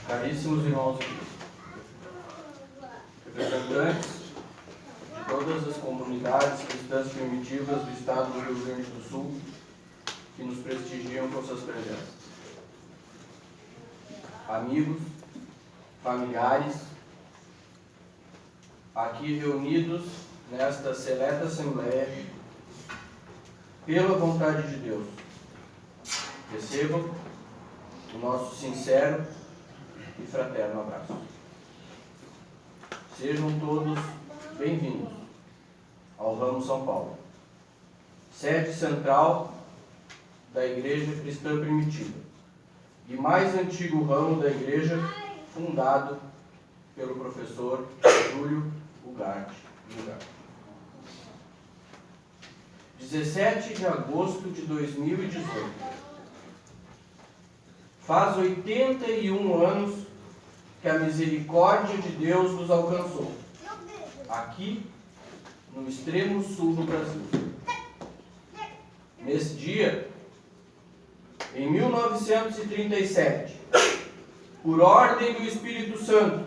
Caríssimos irmãos e representantes de todas as comunidades cristãs primitivas do estado do Rio Grande do Sul que nos prestigiam com suas presenças, amigos, familiares, aqui reunidos nesta seleta assembleia, pela vontade de Deus, recebam o nosso sincero e fraterno abraço. Sejam todos bem-vindos ao Ramo São Paulo, sede central da Igreja Cristã Primitiva e mais antigo ramo da Igreja fundado pelo professor Júlio Ugarte. 17 de agosto de 2018. Faz 81 anos que a misericórdia de Deus nos alcançou, aqui no extremo sul do Brasil. Nesse dia, em 1937, por ordem do Espírito Santo,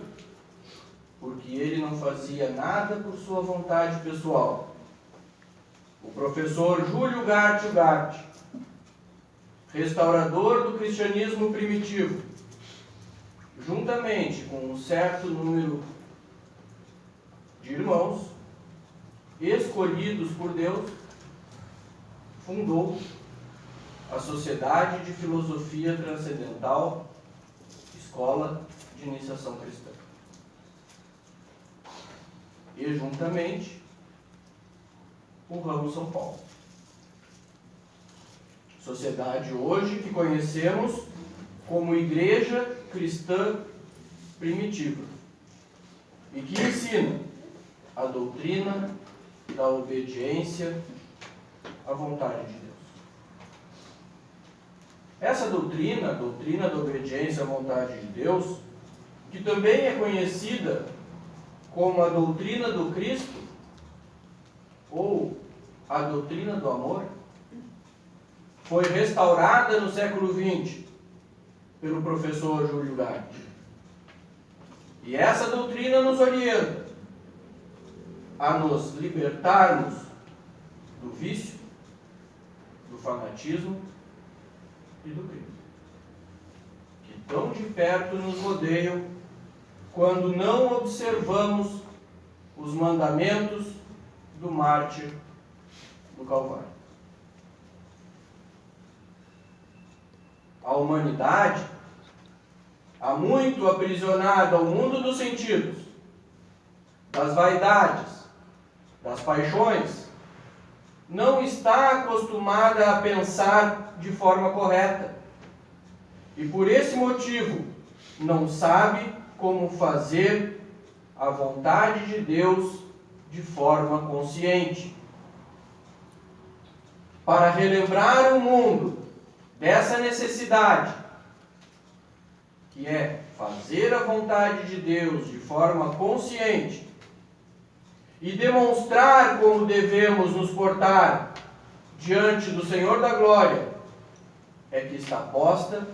porque ele não fazia nada por sua vontade pessoal, o professor Júlio Ugarte, restaurador do cristianismo primitivo, juntamente com um certo número de irmãos escolhidos por Deus, fundou a Sociedade de Filosofia Transcendental, Escola de Iniciação Cristã. E, juntamente, o Ramo São Paulo. Sociedade hoje que conhecemos como Igreja Cristã Primitiva e que ensina a doutrina da obediência à vontade de Deus. Essa doutrina, a doutrina da obediência à vontade de Deus, que também é conhecida como a doutrina do Cristo ou a doutrina do amor, foi restaurada no século XX pelo professor Júlio Ugarte. E essa doutrina nos orienta a nos libertarmos do vício, do fanatismo e do crime, que tão de perto nos rodeiam quando não observamos os mandamentos do mártir do Calvário. A humanidade, há muito aprisionada ao mundo dos sentidos, das vaidades, das paixões, não está acostumada a pensar de forma correta. E por esse motivo, não sabe como fazer a vontade de Deus de forma consciente. Para relembrar o mundo dessa necessidade, que é fazer a vontade de Deus de forma consciente e demonstrar como devemos nos portar diante do Senhor da Glória, é que está posta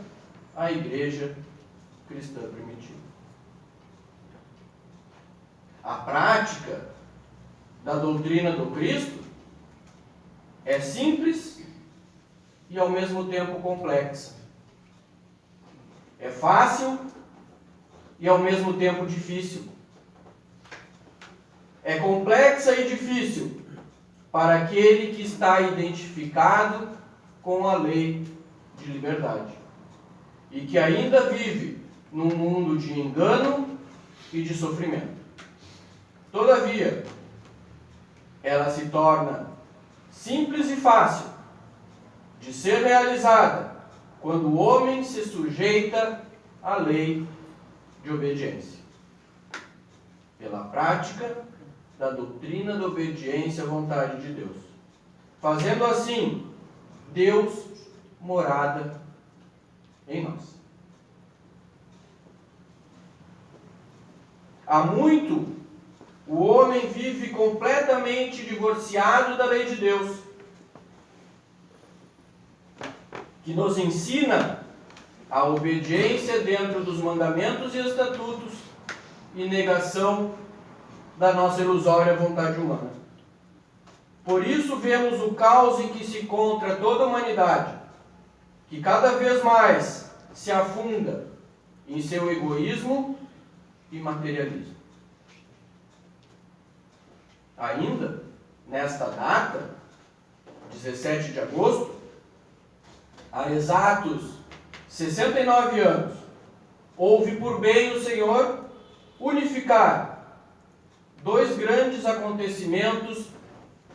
a Igreja Cristã Primitiva. A prática da doutrina do Cristo é simples e ao mesmo tempo complexa. É fácil e ao mesmo tempo difícil. É complexa e difícil para aquele que está identificado com a lei de liberdade e que ainda vive num mundo de engano e de sofrimento. Todavia, ela se torna simples e fácil de ser realizada quando o homem se sujeita à lei de obediência, pela prática da doutrina da obediência à vontade de Deus, fazendo assim Deus morada em nós. Há muito o homem vive completamente divorciado da lei de Deus, que nos ensina a obediência dentro dos mandamentos e estatutos e negação da nossa ilusória vontade humana. Por isso vemos o caos em que se encontra toda a humanidade, que cada vez mais se afunda em seu egoísmo e materialismo. Ainda nesta data, 17 de agosto, há exatos 69 anos, houve por bem o Senhor unificar dois grandes acontecimentos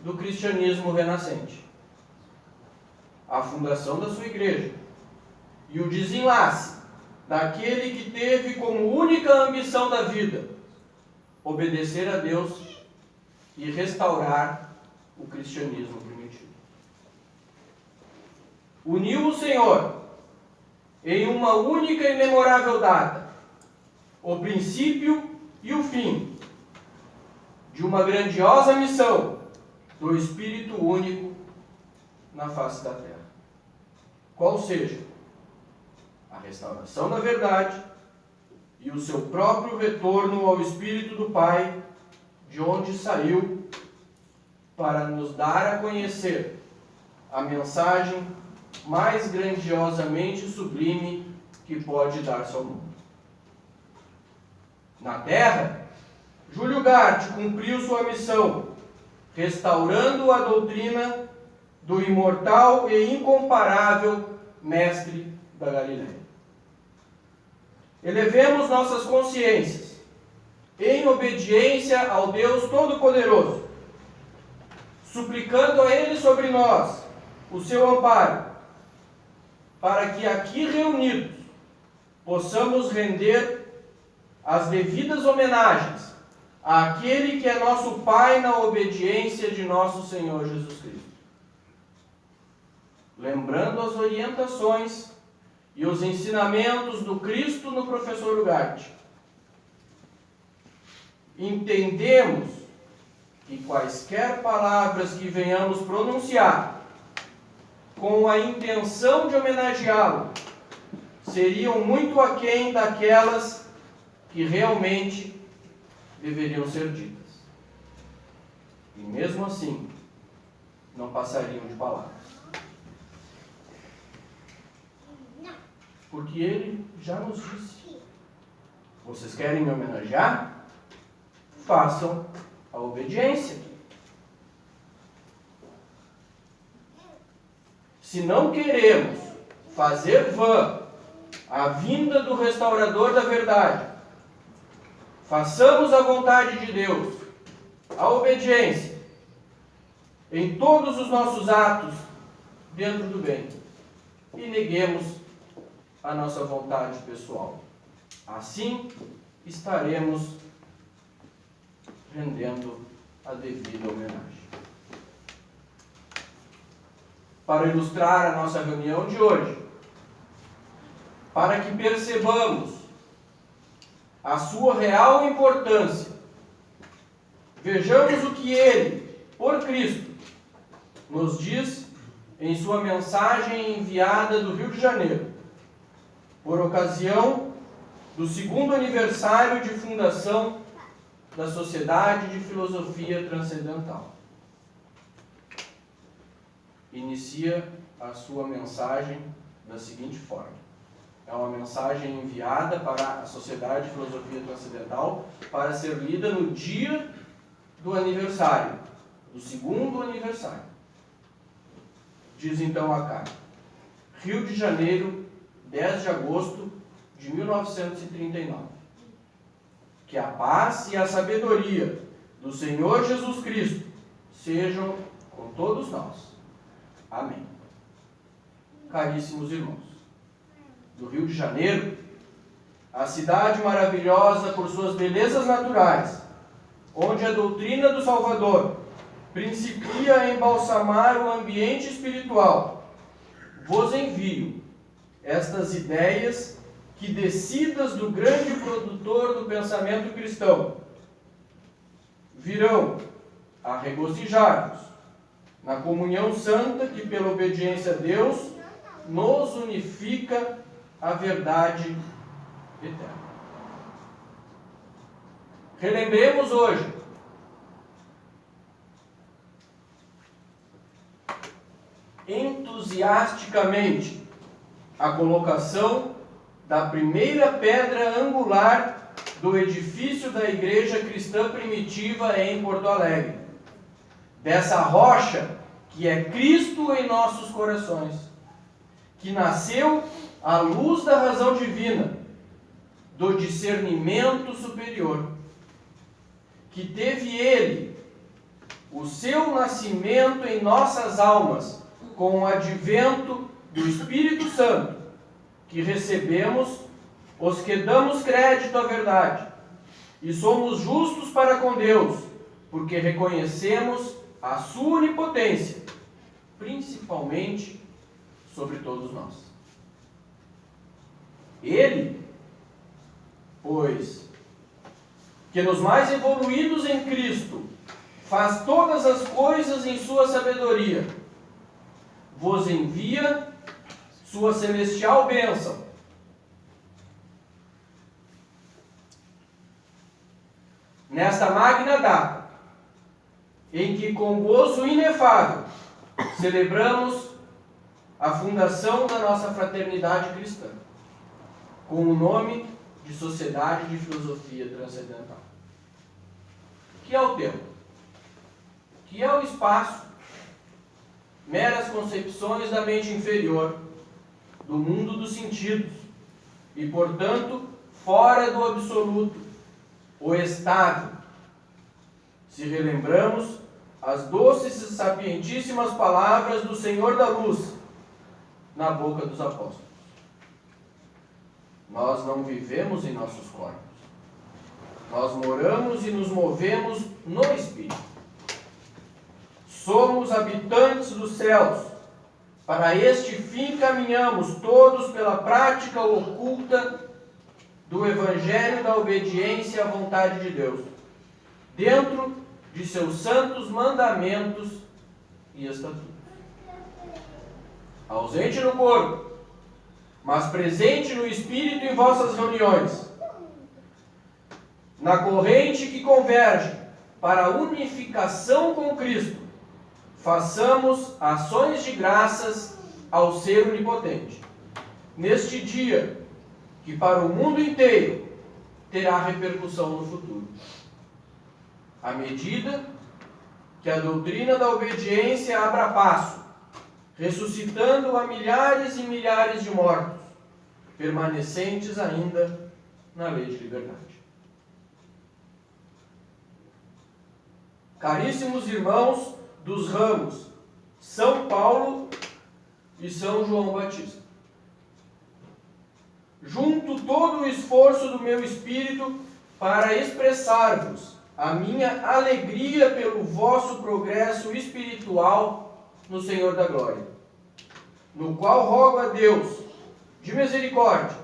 do cristianismo renascente: a fundação da sua igreja e o desenlace daquele que teve como única ambição da vida obedecer a Deus e restaurar o cristianismo primitivo. Uniu o Senhor em uma única e memorável data o princípio e o fim de uma grandiosa missão do Espírito único na face da terra. Qual seja a restauração da verdade e o seu próprio retorno ao Espírito do Pai, de onde saiu, para nos dar a conhecer a mensagem mais grandiosamente sublime que pode dar-se ao mundo. Na terra, Júlio Garte cumpriu sua missão, restaurando a doutrina do imortal e incomparável Mestre da Galileia. Elevemos nossas consciências em obediência ao Deus Todo-Poderoso, suplicando a Ele sobre nós o seu amparo, para que aqui reunidos possamos render as devidas homenagens àquele que é nosso Pai na obediência de nosso Senhor Jesus Cristo. Lembrando as orientações e os ensinamentos do Cristo no professor Ugarte, entendemos que quaisquer palavras que venhamos pronunciar com a intenção de homenageá-lo seriam muito aquém daquelas que realmente deveriam ser ditas. E mesmo assim, não passariam de palavras. Porque ele já nos disse: vocês querem me homenagear? Façam a obediência. Se não queremos fazer vã a vinda do restaurador da verdade, façamos a vontade de Deus, a obediência, em todos os nossos atos dentro do bem, e neguemos a nossa vontade pessoal. Assim estaremos rendendo a devida homenagem. Para ilustrar a nossa reunião de hoje, para que percebamos a sua real importância, vejamos o que ele, por Cristo, nos diz em sua mensagem enviada do Rio de Janeiro, por ocasião do 2º aniversário de fundação da Sociedade de Filosofia Transcendental. Inicia a sua mensagem da seguinte forma: é uma mensagem enviada para a Sociedade de Filosofia Transcendental para ser lida no dia do aniversário, do 2º aniversário. Diz então a carta: Rio de Janeiro, 10 de agosto de 1939. Que a paz e a sabedoria do Senhor Jesus Cristo sejam com todos nós. Amém. Caríssimos irmãos, do Rio de Janeiro, a cidade maravilhosa por suas belezas naturais, onde a doutrina do Salvador principia a embalsamar o ambiente espiritual, vos envio estas ideias que, descidas do grande produtor do pensamento cristão, virão a regozijar-vos na comunhão santa que, pela obediência a Deus, nos unifica a verdade eterna. Relembremos hoje entusiasticamente a colocação da primeira pedra angular do edifício da igreja cristã primitiva em Porto Alegre. Dessa rocha que é Cristo em nossos corações, que nasceu à luz da razão divina, do discernimento superior, que teve ele o seu nascimento em nossas almas com o advento do Espírito Santo, que recebemos os que damos crédito à verdade, e somos justos para com Deus, porque reconhecemos a sua onipotência, principalmente sobre todos nós. Ele, pois, que nos mais evoluídos em Cristo, faz todas as coisas em sua sabedoria, vos envia sua celestial bênção, nesta magna data, em que com gozo inefável celebramos a fundação da nossa fraternidade cristã, com o nome de Sociedade de Filosofia Transcendental. Que é o tempo? Que é o espaço? Meras concepções da mente inferior, do mundo dos sentidos, e, portanto, fora do absoluto, o estável. Se relembramos as doces e sapientíssimas palavras do Senhor da Luz na boca dos apóstolos. Nós não vivemos em nossos corpos. Nós moramos e nos movemos no Espírito. Somos habitantes dos céus. Para este fim caminhamos todos pela prática oculta do Evangelho da obediência à vontade de Deus, dentro de seus santos mandamentos e estatutos. Ausente no corpo, mas presente no Espírito em vossas reuniões, na corrente que converge para a unificação com Cristo, façamos ações de graças ao Ser Onipotente, neste dia que para o mundo inteiro terá repercussão no futuro. À medida que a doutrina da obediência abra passo, ressuscitando a milhares e milhares de mortos, permanecentes ainda na lei de liberdade. Caríssimos irmãos dos ramos São Paulo e São João Batista, junto todo o esforço do meu espírito para expressar-vos a minha alegria pelo vosso progresso espiritual no Senhor da Glória, no qual rogo a Deus, de misericórdia,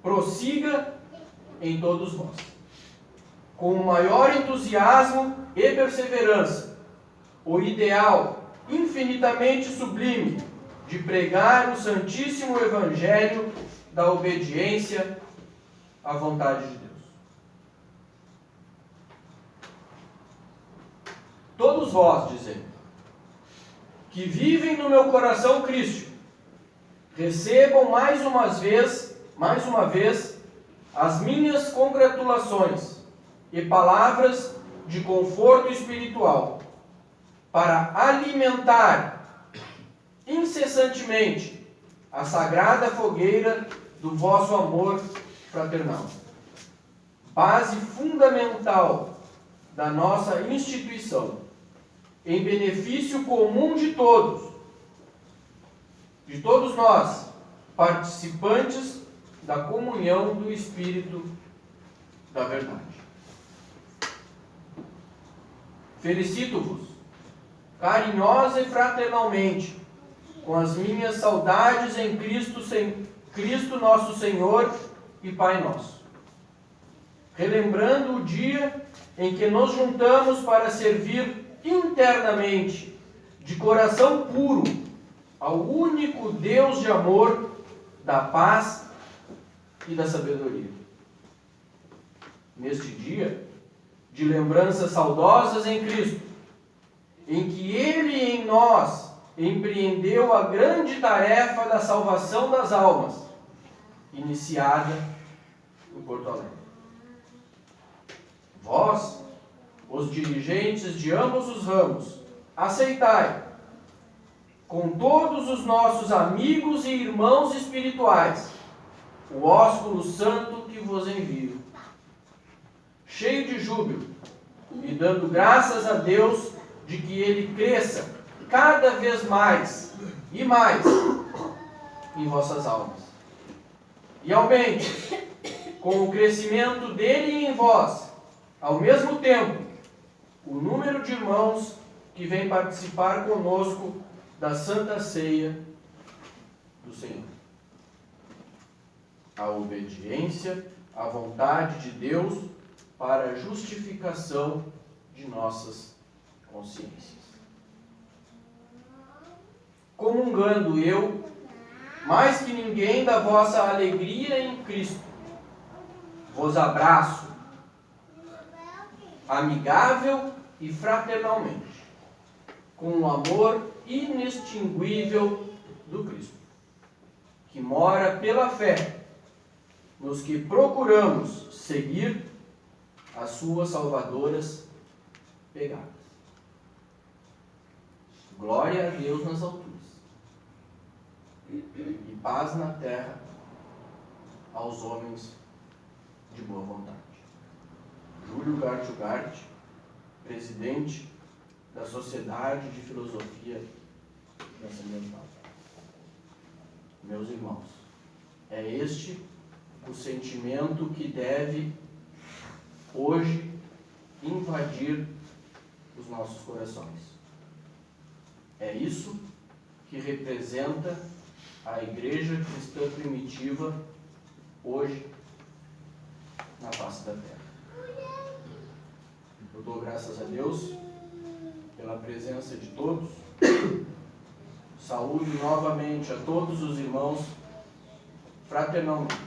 prossiga em todos vós, com o maior entusiasmo e perseverança, o ideal infinitamente sublime de pregar o Santíssimo Evangelho da obediência à vontade de Deus. Todos vós, dizemos, que vivem no meu coração Cristo, recebam mais uma vez, as minhas congratulações e palavras de conforto espiritual, para alimentar incessantemente a sagrada fogueira do vosso amor fraternal, base fundamental da nossa instituição, em benefício comum de todos nós, participantes da comunhão do Espírito da verdade. Felicito-vos, carinhosa e fraternalmente, com as minhas saudades em Cristo nosso Senhor e Pai nosso, relembrando o dia em que nos juntamos para servir internamente, de coração puro, ao único Deus de amor da paz e da sabedoria. Neste dia, de lembranças saudosas em Cristo, em que Ele em nós empreendeu a grande tarefa da salvação das almas, iniciada em Porto Alegre. Vós, os dirigentes de ambos os ramos, aceitai, com todos os nossos amigos e irmãos espirituais, o ósculo santo que vos envio, cheio de júbilo e dando graças a Deus de que ele cresça cada vez mais e mais em vossas almas. E aumente, com o crescimento dele em vós, ao mesmo tempo, o número de irmãos que vêm participar conosco da Santa Ceia do Senhor. A obediência à vontade de Deus para a justificação de nossas consciências. Comungando eu, mais que ninguém, da vossa alegria em Cristo, vos abraço, amigável e fraternalmente, com o amor inextinguível do Cristo, que mora pela fé nos que procuramos seguir as suas salvadoras pegadas. Glória a Deus nas alturas e paz na terra aos homens de boa vontade. Júlio Gart, presidente da Sociedade de Filosofia Transcendental. Meus irmãos, é este o sentimento que deve hoje invadir os nossos corações. É isso que representa a Igreja Cristã Primitiva hoje na face da terra. Eu dou graças a Deus pela presença de todos. Saúde novamente a todos os irmãos fraternalmente.